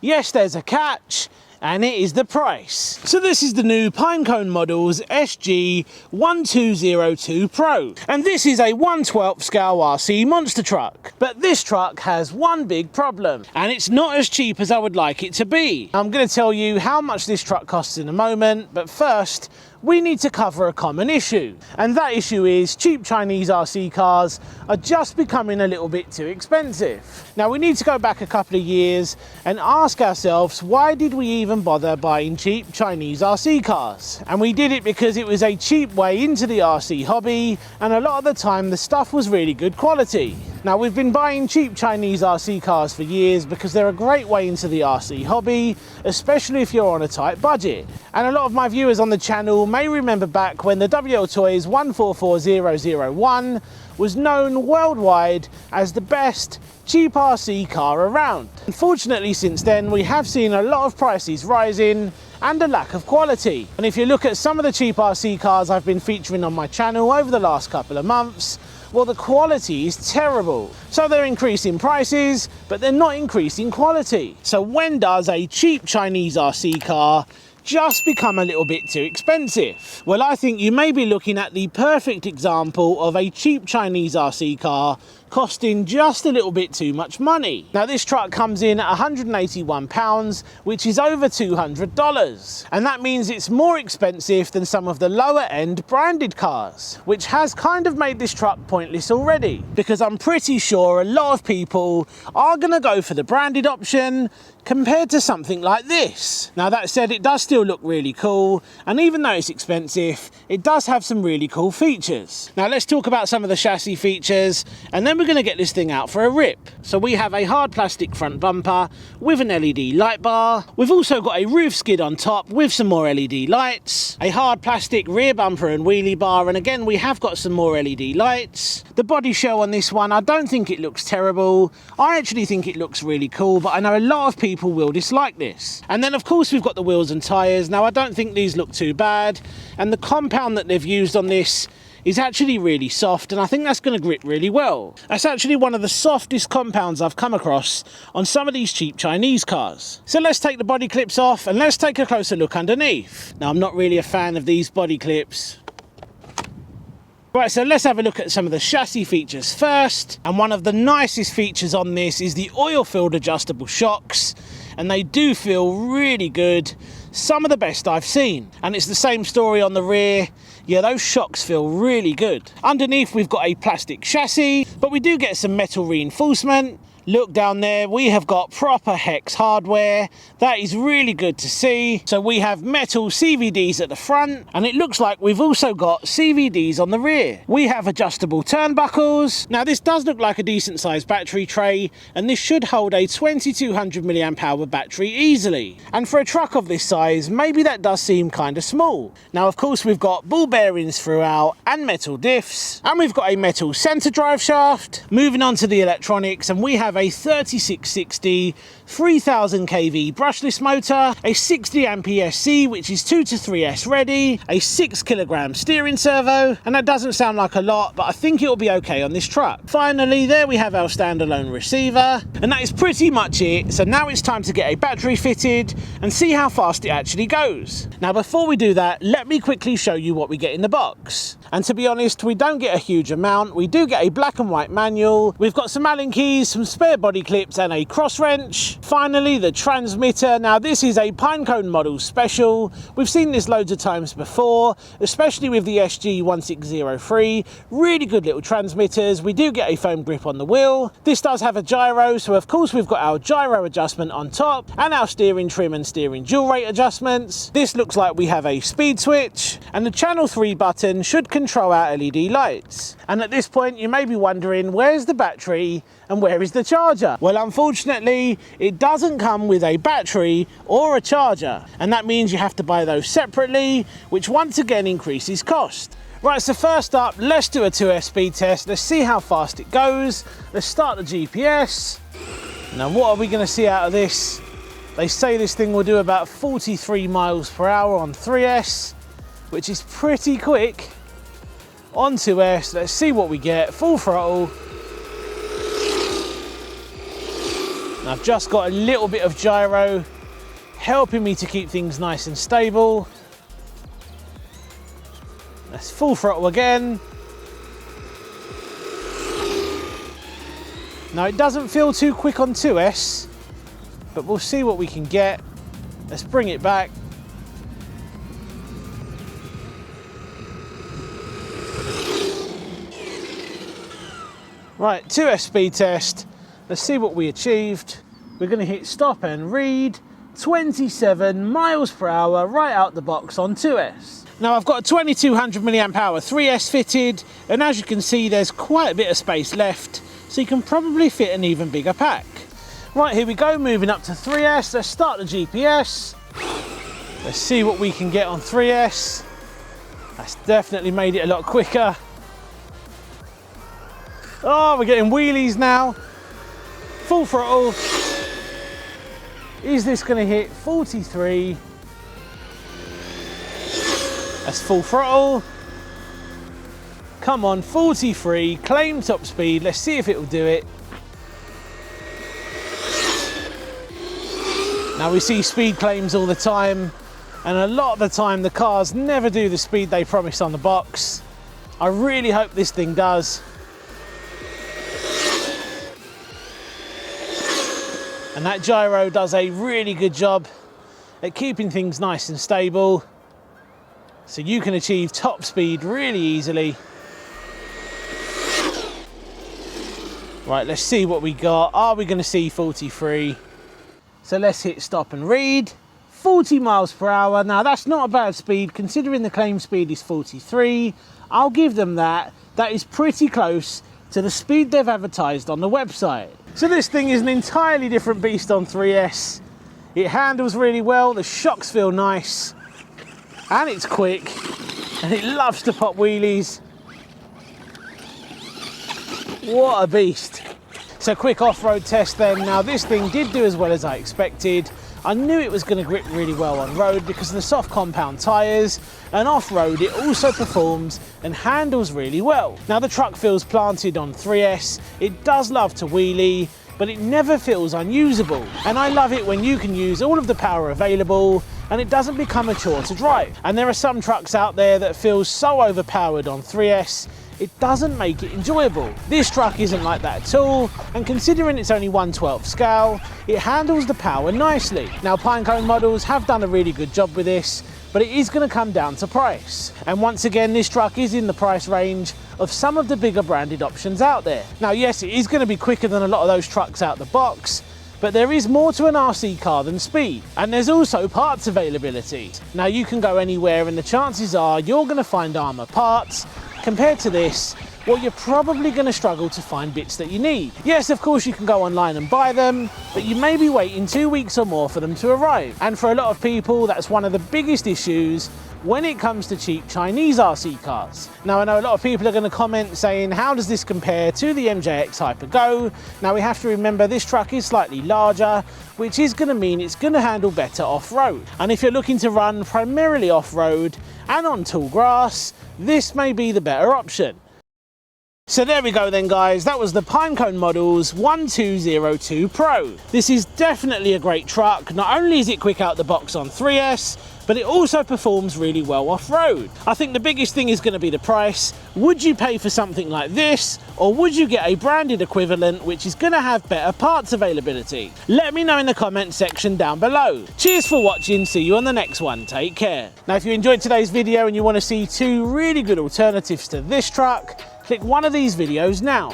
Yes, there's a catch, and it is the price. So this is the new Pinecone Models SG 1202 Pro, and this is a 1/12 scale RC monster truck. But this truck has one big problem, and it's not as cheap as I would like it to be. I'm going to tell you how much this truck costs in a moment, but first, we need to cover a common issue, and that issue is cheap Chinese RC cars are just becoming a little bit too expensive. Now we need to go back a couple of years and ask ourselves, why did we even bother buying cheap Chinese RC cars? And we did it because it was a cheap way into the RC hobby, and a lot of the time the stuff was really good quality. Now we've been buying cheap Chinese RC cars for years because they're a great way into the RC hobby, especially if you're on a tight budget. And a lot of my viewers on the channel may remember back when the WL Toys 144001 was known worldwide as the best cheap RC car around. Unfortunately, since then we have seen a lot of prices rising and a lack of quality. And if you look at some of the cheap RC cars I've been featuring on my channel over the last couple of months, well, the quality is terrible. So they're increasing prices, but they're not increasing quality. So when does a cheap Chinese RC car just become a little bit too expensive? Well, I think you may be looking at the perfect example of a cheap Chinese RC car costing just a little bit too much money. Now this truck comes in at £181, which is over $200, and that means it's more expensive than some of the lower end branded cars, which has kind of made this truck pointless already, because I'm pretty sure a lot of people are going to go for the branded option compared to something like this. Now that said, it does still look really cool, and even though it's expensive, it does have some really cool features. Now let's talk about some of the chassis features, and then we're going to get this thing out for a rip. So we have a hard plastic front bumper with an LED light bar. We've also got a roof skid on top with some more LED lights, a hard plastic rear bumper and wheelie bar, and again we have got some more LED lights. The body shell on this one, I don't think it looks terrible. I actually think it looks really cool, but I know a lot of people will dislike this. And then of course we've got the wheels and tyres. Now I don't think these look too bad, and the compound that they've used on this is actually really soft, and I think that's going to grip really well. That's actually one of the softest compounds I've come across on some of these cheap Chinese cars. So let's take the body clips off and let's take a closer look underneath. Now I'm not really a fan of these body clips. Right, so let's have a look at some of the chassis features first. And one of the nicest features on this is the oil-filled adjustable shocks, and they do feel really good. Some of the best I've seen. And it's the same story on the rear. Yeah, those shocks feel really good. Underneath we've got a plastic chassis, but we do get some metal reinforcement. Look down there, we have got proper hex hardware. That is really good to see. So we have metal CVDs at the front, and it looks like we've also got CVDs on the rear. We have adjustable turnbuckles. Now this does look like a decent sized battery tray, and this should hold a 2200 milliamp hour battery easily. And for a truck of this size, maybe that does seem kind of small. Now of course we've got ball bearings throughout and metal diffs, and we've got a metal center drive shaft. Moving on to the electronics, and we have a 3660 3000 kV brushless motor, a 60 ampere SC which is 2 to 3S ready, a 6 kilogram steering servo, and that doesn't sound like a lot, but I think it'll be okay on this truck. Finally, there we have our standalone receiver, and that is pretty much it. So now it's time to get a battery fitted and see how fast it actually goes. Now before we do that, let me quickly show you what we get in the box. And to be honest, we don't get a huge amount. We do get a black and white manual. We've got some Allen keys, some spare body clips, and a cross wrench. Finally, the transmitter. Now this is a Pinecone Models special. We've seen this loads of times before, especially with the SG 1603. Really good little transmitters. We do get a foam grip on the wheel. This does have a gyro, so of course we've got our gyro adjustment on top and our steering trim and steering dual rate adjustments. This looks like we have a speed switch, and the channel 3 button should control our LED lights. And at this point you may be wondering, where's the battery and where is the charger? Well, unfortunately it doesn't come with a battery or a charger, and that means you have to buy those separately, which once again increases cost. Right, so first up, let's do a 2S speed test. Let's see how fast it goes. Let's start the GPS. Now what are we going to see out of this? They say this thing will do about 43 miles per hour on 3S, which is pretty quick. On 2S, let's see what we get. Full throttle. And I've just got a little bit of gyro helping me to keep things nice and stable. Let's full throttle again. Now it doesn't feel too quick on 2S, but we'll see what we can get. Let's bring it back. Right, 2S speed test. Let's see what we achieved. We're going to hit stop and read 27 miles per hour right out the box on 2S. Now I've got a 2200 milliamp hour 3S fitted, and as you can see there's quite a bit of space left, so you can probably fit an even bigger pack. Right, here we go, moving up to 3S. Let's start the GPS. Let's see what we can get on 3S. That's definitely made it a lot quicker. Oh, we're getting wheelies now. Full throttle. Is this going to hit 43? That's full throttle. Come on, 43, claim top speed. Let's see if it will do it. Now we see speed claims all the time, and a lot of the time the cars never do the speed they promise on the box. I really hope this thing does. And that gyro does a really good job at keeping things nice and stable, so you can achieve top speed really easily. Right, let's see what we got. Are we going to see 43? So let's hit stop and read. 40 miles per hour. Now that's not a bad speed considering the claim speed is 43. I'll give them that. That is pretty close to the speed they've advertised on the website. So this thing is an entirely different beast on 3S. It handles really well, the shocks feel nice, and it's quick, and it loves to pop wheelies. What a beast. So quick off-road test then. Now this thing did do as well as I expected. I knew it was going to grip really well on road because of the soft compound tyres, and off-road it also performs and handles really well. Now the truck feels planted on 3S, it does love to wheelie, but it never feels unusable. And I love it when you can use all of the power available and it doesn't become a chore to drive. And there are some trucks out there that feel so overpowered on 3S, it doesn't make it enjoyable. This truck isn't like that at all, and considering it's only 1/12 scale, it handles the power nicely. Now Pinecone Models have done a really good job with this, but it is going to come down to price. And once again, this truck is in the price range of some of the bigger branded options out there. Now yes, it is going to be quicker than a lot of those trucks out the box, but there is more to an RC car than speed, and there's also parts availability. Now you can go anywhere and the chances are you're going to find ARRMA parts. Compared to this, well, you're probably going to struggle to find bits that you need. Yes, of course you can go online and buy them, but you may be waiting 2 weeks or more for them to arrive. And for a lot of people, that's one of the biggest issues when it comes to cheap Chinese RC cars. Now I know a lot of people are going to comment saying, how does this compare to the MJX Hyper Go? Now we have to remember this truck is slightly larger, which is going to mean it's going to handle better off-road. And if you're looking to run primarily off-road and on tall grass, this may be the better option. So there we go then guys, that was the Pinecone Models 1202 Pro. This is definitely a great truck. Not only is it quick out the box on 3S, but it also performs really well off-road. I think the biggest thing is going to be the price. Would you pay for something like this, or would you get a branded equivalent which is going to have better parts availability? Let me know in the comment section down below. Cheers for watching, see you on the next one, take care. Now if you enjoyed today's video and you want to see 2 really good alternatives to this truck, click one of these videos now.